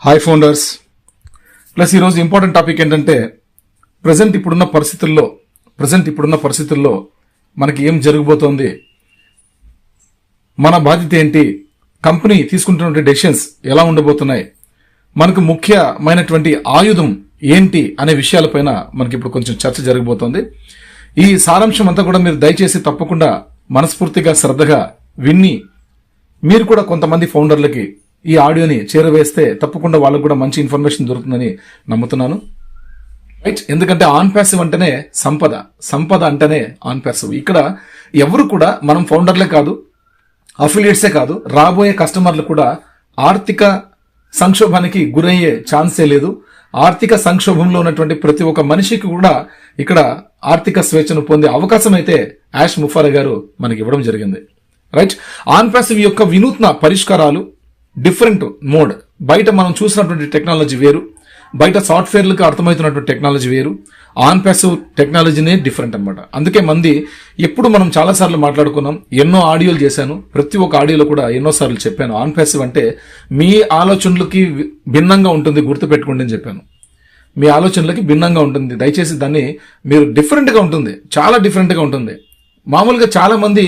Hi founders. Plus ఈరోజు important topic ఏంటంటే present ఇప్పుడున్న పరిస్థితుల్లో మనకి ఏం జరగబోతోంది, మన బాధ్యత ఏంటి, కంపెనీ తీసుకుంటున్న డెసిషన్స్ ఎలా ఉండబోతున్నాయి, మనకు ముఖ్యమైనటువంటి ఆయుధం ఏంటి అనే విషయాలపైన మనకి ఇప్పుడు కొంచెం చర్చ జరగబోతోంది. ఈ సారాంశం అంతా కూడా మీరు దయచేసి తప్పకుండా మనస్ఫూర్తిగా శ్రద్ధగా విన్ని మీరు కూడా కొంతమంది ఫౌండర్లకి ఈ ఆడియోని చేరవేస్తే తప్పకుండా వాళ్ళకు కూడా మంచి ఇన్ఫర్మేషన్ దొరుకుతుందని నమ్ముతున్నాను. రైట్, ఎందుకంటే ఆన్ ప్యాసివ్ అంటేనే సంపద అంటేనే ఆన్ ప్యాసివ్. ఇక్కడ ఎవరు కూడా మనం ఫౌండర్లే కాదు, అఫిలియేట్సే కాదు, రాబోయే కస్టమర్లు కూడా ఆర్థిక సంక్షోభానికి గురయ్యే ఛాన్సే లేదు. ఆర్థిక సంక్షోభంలో ఉన్నటువంటి ప్రతి ఒక్క మనిషికి కూడా ఇక్కడ ఆర్థిక స్వేచ్ఛను పొందే అవకాశం అయితే యాష్ ముఫారా గారు మనకి ఇవ్వడం జరిగింది. రైట్, ఆన్ ప్యాసివ్ యొక్క వినూత్న పరిష్కారాలు, డిఫరెంట్ మోడ్, బయట మనం చూసినటువంటి టెక్నాలజీ వేరు, బయట సాఫ్ట్వేర్లకు అర్థమవుతున్నటువంటి టెక్నాలజీ వేరు, ఆన్ ప్యాసివ్ టెక్నాలజీనే డిఫరెంట్ అనమాట. అందుకే మంది ఎప్పుడు మనం చాలాసార్లు మాట్లాడుకున్నాం, ఎన్నో ఆడియోలు చేశాను, ప్రతి ఒక్క ఆడియోలో కూడా ఎన్నోసార్లు చెప్పాను ఆన్ ప్యాసివ్ అంటే మీ ఆలోచనలకి భిన్నంగా ఉంటుంది, గుర్తుపెట్టుకోండి అని చెప్పాను. మీ ఆలోచనలకి భిన్నంగా ఉంటుంది, దయచేసి దాన్ని మీరు డిఫరెంట్గా ఉంటుంది, చాలా డిఫరెంట్గా ఉంటుంది. మామూలుగా చాలా మంది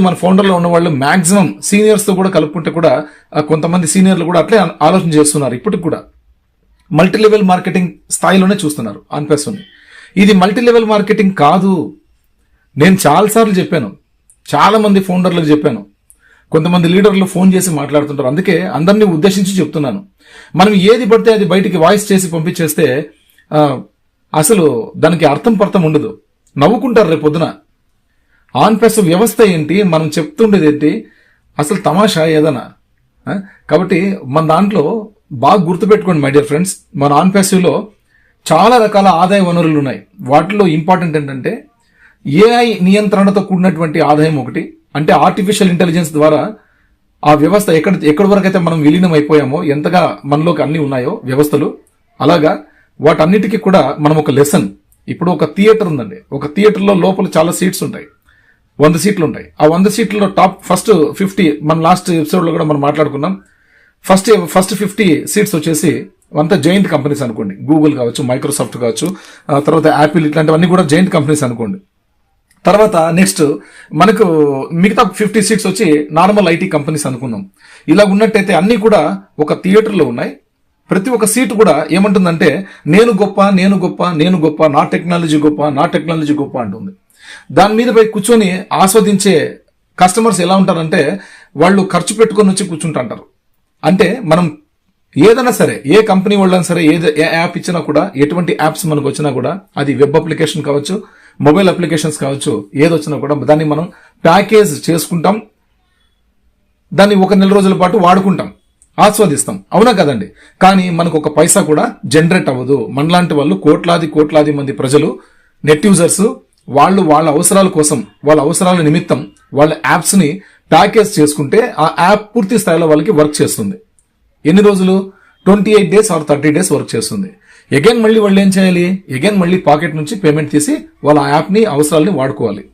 మన ఫౌండర్లో ఉన్న వాళ్ళు మాక్సిమం సీనియర్స్ తో కూడా కలుపుకుంటే కూడా కొంతమంది సీనియర్లు కూడా అట్లే ఆలోచన చేస్తున్నారు. ఇప్పటికి కూడా మల్టీ లెవెల్ మార్కెటింగ్ స్థాయిలోనే చూస్తున్నారు ఆన్ ప్యాసివ్. ఇది మల్టీ లెవెల్ మార్కెటింగ్ కాదు. నేను చాలాసార్లు చెప్పాను, చాలా మంది ఫౌండర్లకు చెప్పాను, కొంతమంది లీడర్లు ఫోన్ చేసి మాట్లాడుతుంటారు. అందుకే అందరినీ ఉద్దేశించి చెప్తున్నాను, మనం ఏది పడితే అది బయటికి వాయిస్ చేసి పంపించేస్తే అసలు దానికి అర్థం ఉండదు, నవ్వుకుంటారు రేపు పొద్దున. ఆన్ ప్యాసివ్ వ్యవస్థ ఏంటి, మనం చెప్తుండేది ఏంటి, అసలు తమాషా ఏదన్నా. కాబట్టి మన దాంట్లో బాగా గుర్తుపెట్టుకోండి మై డియర్ ఫ్రెండ్స్, మన ఆన్ ప్యాసివ్లో చాలా రకాల ఆదాయ వనరులు ఉన్నాయి. వాటిలో ఇంపార్టెంట్ ఏంటంటే ఏఐ నియంత్రణతో కూడినటువంటి ఆదాయం ఒకటి. అంటే ఆర్టిఫిషియల్ ఇంటెలిజెన్స్ ద్వారా ఆ వ్యవస్థ ఎక్కడి వరకు అయితే మనం విలీనం అయిపోయామో, ఎంతగా మనలోకి అన్ని ఉన్నాయో వ్యవస్థలు, అలాగా వాటన్నిటికీ కూడా మనం ఒక లెసన్. ఇప్పుడు ఒక థియేటర్ ఉందండి, ఒక థియేటర్లో లోపల చాలా సీట్స్ ఉంటాయి, 100 సీట్లు ఉంటాయి. ఆ 100 సీట్లలో ఫస్ట్ 50, మన లాస్ట్ ఎపిసోడ్ లో కూడా మనం మాట్లాడుకున్నాం, ఫస్ట్ 50 సీట్స్ వచ్చేసి అంతా జైంట్ కంపెనీస్ అనుకోండి, గూగుల్ కావచ్చు, మైక్రోసాఫ్ట్ కావచ్చు, తర్వాత యాపిల్, ఇట్లాంటివన్నీ కూడా జైంట్ కంపెనీస్ అనుకోండి. తర్వాత నెక్స్ట్ మనకు మిగతా 50 సీట్స్ వచ్చి నార్మల్ ఐటీ కంపెనీస్ అనుకున్నాం. ఇలా ఉన్నట్టయితే అన్ని కూడా ఒక థియేటర్లో ఉన్నాయి. ప్రతి ఒక్క సీటు కూడా ఏమంటుందంటే నేను గొప్ప, నా టెక్నాలజీ గొప్ప అంటుంది. దాని మీద పోయి కూర్చొని ఆస్వాదించే కస్టమర్స్ ఎలా ఉంటారంటే వాళ్ళు ఖర్చు పెట్టుకొని వచ్చి కూర్చుంటారు. అంటే మనం ఏదైనా సరే, ఏ కంపెనీ వాళ్ళైనా సరే, ఏ యాప్ ఇచ్చినా కూడా, ఎటువంటి యాప్స్ మనకు వచ్చినా కూడా, అది వెబ్ అప్లికేషన్ కావచ్చు, మొబైల్ అప్లికేషన్స్ కావచ్చు, ఏదొచ్చినా కూడా దాన్ని మనం ప్యాకేజ్ చేసుకుంటాం, దాన్ని ఒక నెల రోజుల పాటు వాడుకుంటాం, ఆస్వాదిస్తాం, అవునా కదండి. కానీ మనకు ఒక పైసా కూడా జనరేట్ అవ్వదు. మనలాంటి వాళ్ళు కోట్లాది మంది ప్రజలు, నెట్ యూజర్స్, వాళ్ళ అవసరాల కోసం, వాళ్ళ అవసరాల నిమిత్తం వాళ్ళ యాప్స్ ని ప్యాకేజ్ చేసుకుంటే ఆ యాప్ పూర్తి స్థాయిలో వాళ్ళకి వర్క్ చేస్తుంది. ఎన్ని రోజులు? 28 days ఆర్ 30 days వర్క్ చేస్తుంది. ఎగైన్ మళ్ళీ వాళ్ళు ఏం చేయాలి, ఎగైన్ మళ్ళీ పాకెట్ నుంచి పేమెంట్ తీసి వాళ్ళ యాప్ ని అవసరాలని వాడుకోవాలి.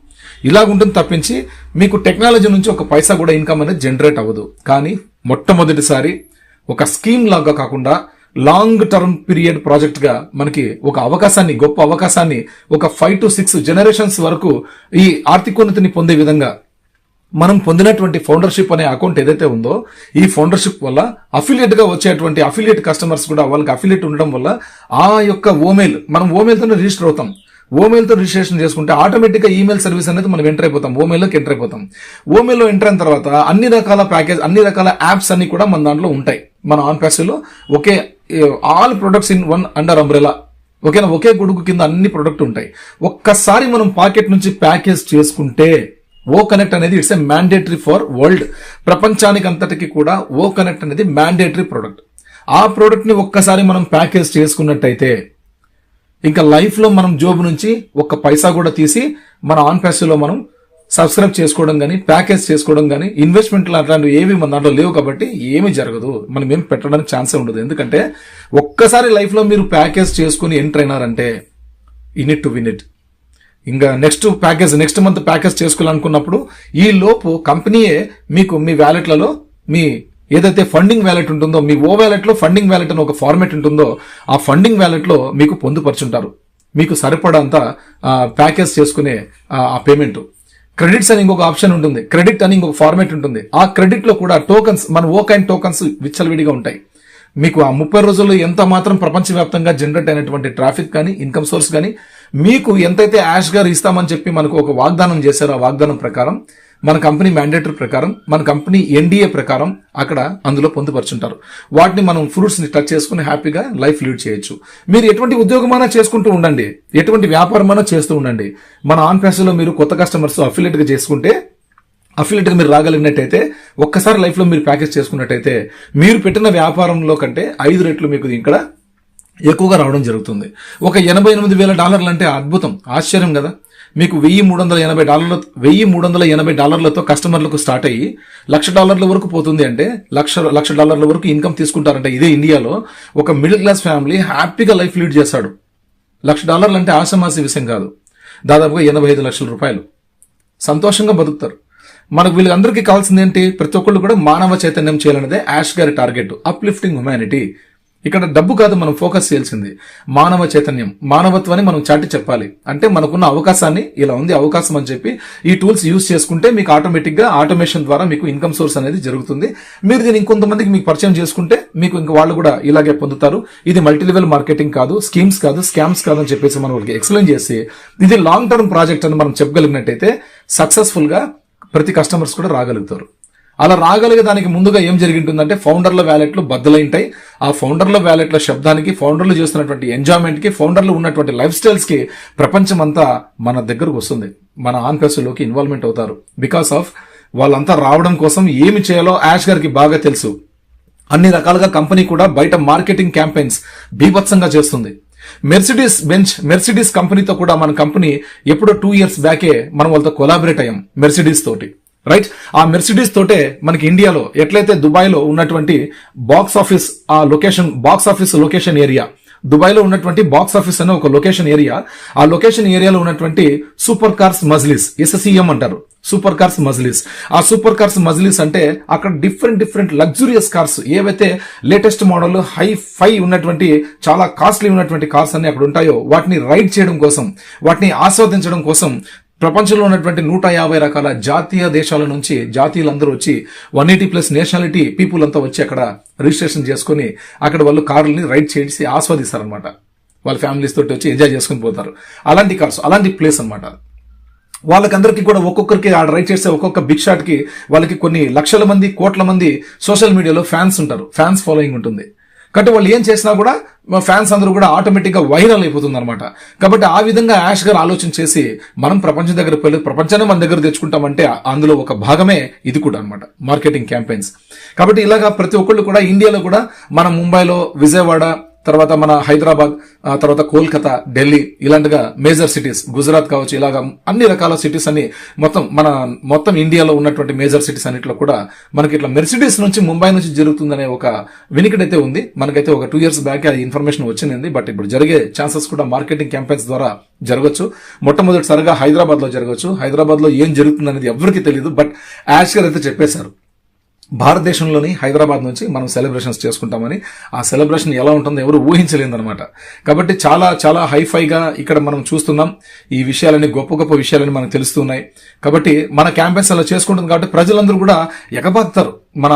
ఇలాగుంటుంది తప్పించి మీకు టెక్నాలజీ నుంచి ఒక పైసా కూడా ఇన్కమ్ అనేది జనరేట్ అవ్వదు. కానీ మొట్టమొదటిసారి ఒక స్కీమ్ లాగా కాకుండా లాంగ్ టర్మ్ పీరియడ్ ప్రాజెక్ట్ గా మనకి ఒక అవకాశాన్ని, గొప్ప అవకాశాన్ని, ఒక 5 to 6 generations వరకు ఈ ఆర్థికోన్నతిని పొందే విధంగా మనం పొందినటువంటి ఫౌండర్షిప్ అనే అకౌంట్ ఏదైతే ఉందో, ఈ ఫౌండర్షిప్ వల్ల అఫిలియేట్ గా వచ్చేటువంటి అఫిలియేట్ కస్టమర్స్ కూడా వాళ్ళకి అఫిలియేట్ ఉండడం వల్ల ఆ యొక్క మనం ఓమెయిల్తోనే రిజిస్టర్ అవుతాం. ఓమెయిల్తో రిజిస్ట్రేషన్ చేసుకుంటే ఆటోమేటిక్ గా ఈమెయిల్ సర్వీస్ అనేది మనం ఎంటర్ అయిపోతాం, ఓమెయిల్లోకి ఎంటర్ అయిపోతాం. ఓమెయిల్లో ఎంటర్ అయిన తర్వాత అన్ని రకాల ప్యాకేజ్, అన్ని రకాల యాప్స్ అన్ని కూడా మన దాంట్లో ఉంటాయి. మన ఆన్ ప్యాసివ్లో ఒకే all products in one under umbrella, ఓకేనా, ఒకే గొడుగు కింద అన్ని ప్రొడక్ట్ ఉంటాయి. ఒక్కసారి మనం పాకెట్ నుంచి ప్యాకేజ్ చేసుకుంటే ఓ కనెక్ట్ అనేది it's a mandatory for world, ప్రపంచానికి అంతటికి కూడా ఓ కనెక్ట్ అనేది మ్యాండేటరీ ప్రొడక్ట్. ఆ ప్రొడక్ట్ ని ఒక్కసారి మనం ప్యాకేజ్ చేసుకున్నట్టయితే ఇంకా లైఫ్ లో మనం జోబు నుంచి ఒక్క పైసా కూడా తీసి మన ఆన్ ప్యాసివ్ లో మనం సబ్స్క్రైబ్ చేసుకోవడం కానీ, ప్యాకేజ్ చేసుకోవడం కానీ, ఇన్వెస్ట్మెంట్లు అట్లాంటివి ఏవి మన దాంట్లో లేవు. కాబట్టి ఏమీ జరగదు, మనం ఏం పెట్టడానికి ఛాన్సే ఉండదు. ఎందుకంటే ఒక్కసారి లైఫ్ లో మీరు ప్యాకేజ్ చేసుకుని ఎంటర్ అయినారంటే in it to win it. ఇంకా నెక్స్ట్ మంత్ ప్యాకేజ్ చేసుకోవాలనుకున్నప్పుడు ఈ లోపు కంపెనీయే మీకు మీ వ్యాలెట్లలో మీ ఏదైతే ఫండింగ్ వ్యాలెట్ ఉంటుందో, మీ ఓ వ్యాలెట్ లో ఫండింగ్ వ్యాలెట్ అని ఒక ఫార్మాట్ ఉంటుందో, ఆ ఫండింగ్ వ్యాలెట్ లో మీకు పొందుపరుచుంటారు. మీకు సరిపడంత ప్యాకేజ్ చేసుకునే ఆ పేమెంట్. క్రెడిట్స్ అని ఇంకొక ఆప్షన్ ఉంటుంది, క్రెడిట్ అని ఇంకొక ఫార్మాట్ ఉంటుంది. ఆ క్రెడిట్ లో కూడా టోకన్స్, మన ఓ కైండ్ టోకన్స్ విచ్చలవిడిగా ఉంటాయి. మీకు ఆ 30 రోజుల్లో ఎంత మాత్రం ప్రపంచవ్యాప్తంగా జనరేట్ అయినటువంటి ట్రాఫిక్ కానీ, ఇన్కమ్ సోర్స్ కానీ, మీకు ఎంతైతే యాష్ గారు ఇస్తామని చెప్పి మనకు ఒక వాగ్దానం చేశారో, ఆ వాగ్దానం ప్రకారం మన కంపెనీ మ్యాండేటరీ ప్రకారం, మన కంపెనీ ఎన్డీఏ ప్రకారం అక్కడ అందులో పొందుపరుచుంటారు. వాటిని మనం ఫ్రూట్స్ ని టచ్ చేసుకుని హ్యాపీగా లైఫ్ లీడ్ చేయొచ్చు. మీరు ఎటువంటి ఉద్యోగమైనా చేసుకుంటూ ఉండండి, ఎటువంటి వ్యాపారమైనా చేస్తూ ఉండండి. మన ఆన్ ప్యాస్లో మీరు కొత్త కస్టమర్స్ అఫిలియేట్ గా చేసుకుంటే, అఫిలియేట్ గా మీరు రాగలిగినట్టయితే, ఒక్కసారి లైఫ్ లో మీరు ప్యాకేజ్ చేసుకున్నట్టయితే, మీరు పెట్టిన వ్యాపారంలో కంటే 5 రెట్లు మీకు ఇక్కడ ఎక్కువగా రావడం జరుగుతుంది. ఒక $88,000 అంటే అద్భుతం, ఆశ్చర్యం కదా. మీకు $1,380 కస్టమర్లకు స్టార్ట్ అయ్యి $1,00,000 వరకు పోతుంది అంటే, $1,00,000 వరకు ఇన్కమ్ తీసుకుంటారంటే, ఇదే ఇండియాలో ఒక మిడిల్ క్లాస్ ఫ్యామిలీ హ్యాపీగా లైఫ్ లీడ్ చేస్తాడు. $1,00,000 అంటే ఆషామాసి విషయం కాదు, దాదాపుగా 85 లక్షల రూపాయలు. సంతోషంగా బతుకుతారు. మనకు వీళ్ళందరికీ కావాల్సింది ఏంటి? ప్రతి ఒక్కళ్ళు కూడా మానవ చైతన్యం చేయాలనేదే యాష్ గారి టార్గెట్, అప్లిఫ్టింగ్ హ్యుమానిటీ. ఇక్కడ డబ్బు కాదు మనం ఫోకస్ చేయాల్సింది, మానవ చైతన్యం, మానవత్వాన్ని మనం చాటి చెప్పాలి. అంటే మనకున్న అవకాశాన్ని, ఇలా ఉంది అవకాశం అని చెప్పి ఈ టూల్స్ యూజ్ చేసుకుంటే మీకు ఆటోమేటిక్ గా ఆటోమేషన్ ద్వారా మీకు ఇన్కమ్ సోర్స్ అనేది జరుగుతుంది. మీరు దీన్ని ఇంకొంతమందికి మీకు పరిచయం చేసుకుంటే మీకు ఇంకా వాళ్ళు కూడా ఇలాగే పొందుతారు. ఇది మల్టీ లెవెల్ మార్కెటింగ్ కాదు, స్కీమ్స్ కాదు, స్కామ్స్ కాదు అని చెప్పేసి మనం వాళ్ళకి ఎక్స్ప్లెయిన్ చేసి, ఇది లాంగ్ టర్మ్ ప్రాజెక్ట్ అని మనం చెప్పగలిగినట్టయితే సక్సెస్ఫుల్ గా ప్రతి కస్టమర్స్ కూడా రాగలుగుతారు. అలా రాగలిగే దానికి ముందుగా ఏం జరిగింటుందంటే, ఫౌండర్ల వ్యాలెట్లు బద్దలైంటాయి. ఆ ఫౌండర్ల వ్యాలెట్ల శబ్దానికి, ఫౌండర్లు చేస్తున్నటువంటి ఎంజాయ్మెంట్ కి, ఫౌండర్లు ఉన్నటువంటి లైఫ్ స్టైల్స్ కి ప్రపంచం అంతా మన దగ్గరకు వస్తుంది. మన ఆన్ లోకి ఇన్వాల్వ్మెంట్ అవుతారు. బికాస్ ఆఫ్ వాళ్ళంతా రావడం కోసం ఏమి చేయాలో యాష్ గారికి బాగా తెలుసు. అన్ని రకాలుగా కంపెనీ కూడా బయట మార్కెటింగ్ క్యాంపెయిన్స్ బీభత్సంగా చేస్తుంది. మెర్సిడీస్ కంపెనీతో కూడా మన కంపెనీ ఎప్పుడో 2 years బ్యాకే మనం వాళ్ళతో కొలాబరేట్ అయ్యాం, మెర్సిడీస్ తోటి. రైట్, ఆ మెర్సిడీస్ తోటే మనకి ఇండియాలో ఎట్లయితే దుబాయ్ లో ఉన్నటువంటి box office location area, Dubai లో ఉన్నటువంటి బాక్స్ ఆఫీస్ అనే ఒక లొకేషన్ ఏరియా, ఆ లొకేషన్ ఏరియాలో ఉన్నటువంటి సూపర్ కార్స్ మజ్లిస్, SCM అంటారు, సూపర్ కార్స్ మజ్లిస్. ఆ సూపర్ కార్స్ మజ్లిస్ అంటే అక్కడ డిఫరెంట్ లగ్జూరియస్ కార్స్, ఏవైతే లేటెస్ట్ మోడల్ హై ఉన్నటువంటి చాలా కాస్ట్లీ ఉన్నటువంటి కార్స్ అన్ని అక్కడ ఉంటాయో, వాటిని రైడ్ చేయడం కోసం, వాటిని ఆస్వాదించడం కోసం ప్రపంచంలో ఉన్నటువంటి 150 రకాల జాతీయ దేశాల నుంచి జాతీయులందరూ వచ్చి 180+ నేషనాలిటీ పీపుల్ అంతా వచ్చి అక్కడ రిజిస్ట్రేషన్ చేసుకుని అక్కడ వాళ్ళు కార్లని రైడ్ చేసి ఆస్వాదిస్తారనమాట. వాళ్ళ ఫ్యామిలీస్ తోటి వచ్చి ఎంజాయ్ చేసుకుని పోతారు. అలాంటి కార్స్, అలాంటి ప్లేస్ అనమాట. వాళ్ళకందరికీ కూడా ఒక్కొక్కరికి ఆ రైడ్ చేసే ఒక్కొక్క బిగ్ షాట్ కి వాళ్ళకి కొన్ని లక్షల మంది, కోట్ల మంది సోషల్ మీడియాలో ఫ్యాన్స్ ఉంటారు, ఫ్యాన్స్ ఫాలోయింగ్ ఉంటుంది. కాబట్టి వాళ్ళు ఏం చేసినా కూడా ఫ్యాన్స్ అందరూ కూడా ఆటోమేటిక్ గా వైరల్ అయిపోతుంది అనమాట. కాబట్టి ఆ విధంగా యాష్ గారు ఆలోచన చేసి, మనం ప్రపంచం దగ్గరకు వెళ్ళి ప్రపంచాన్ని మన దగ్గర తెచ్చుకుంటామంటే అందులో ఒక భాగమే ఇది కూడా అనమాట, మార్కెటింగ్ క్యాంపెయిన్స్. కాబట్టి ఇలాగా ప్రతి ఒక్కళ్ళు కూడా ఇండియాలో కూడా, మన ముంబైలో, విజయవాడ, తర్వాత మన హైదరాబాద్, తర్వాత కోల్కతా, ఢిల్లీ, ఇలాంటిగా మేజర్ సిటీస్, గుజరాత్ కావచ్చు, ఇలాగా అన్ని రకాల సిటీస్ అన్ని మొత్తం ఇండియాలో ఉన్నటువంటి మేజర్ సిటీస్ అన్నిట్లో కూడా మనకి ఇట్లా మెర్సిడీస్ నుంచి, ముంబై నుంచి జరుగుతుందనే ఒక వినికిడైతే ఉంది. మనకైతే ఒక 2 years బ్యాక్ ఆ ఇన్ఫర్మేషన్ వచ్చింది. బట్ ఇప్పుడు జరిగే ఛాన్సెస్ కూడా మార్కెటింగ్ క్యాంపెయిన్స్ ద్వారా జరగచ్చు. మొట్టమొదటిసారిగా హైదరాబాద్ లో జరగచ్చు. హైదరాబాద్ లో ఏం జరుగుతుంది అనేది ఎవరికి తెలియదు. బట్ యాష్ గారు అయితే చెప్పేశారు, భారతదేశంలోని హైదరాబాద్ నుంచి మనం సెలబ్రేషన్స్ చేసుకుంటామని. ఆ సెలబ్రేషన్ ఎలా ఉంటుందో ఎవరు ఊహించలేదన్నమాట. కాబట్టి చాలా చాలా హైఫైగా ఇక్కడ మనం చూస్తున్నాం. ఈ విషయాలని, గొప్ప విషయాలని మనకు తెలుస్తున్నాయి. కాబట్టి మన క్యాంపెయిన్స్ అలా చేసుకుంటుంది కాబట్టి ప్రజలందరూ కూడా ఎగబాకుతారు మన